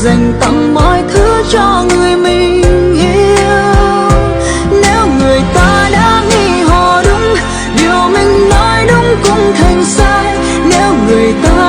dành tặng mọi thứ cho người mình yêu. Nếu người ta đã nghi họ đúng, điều mình nói đúng cũng thành sai. Nếu người ta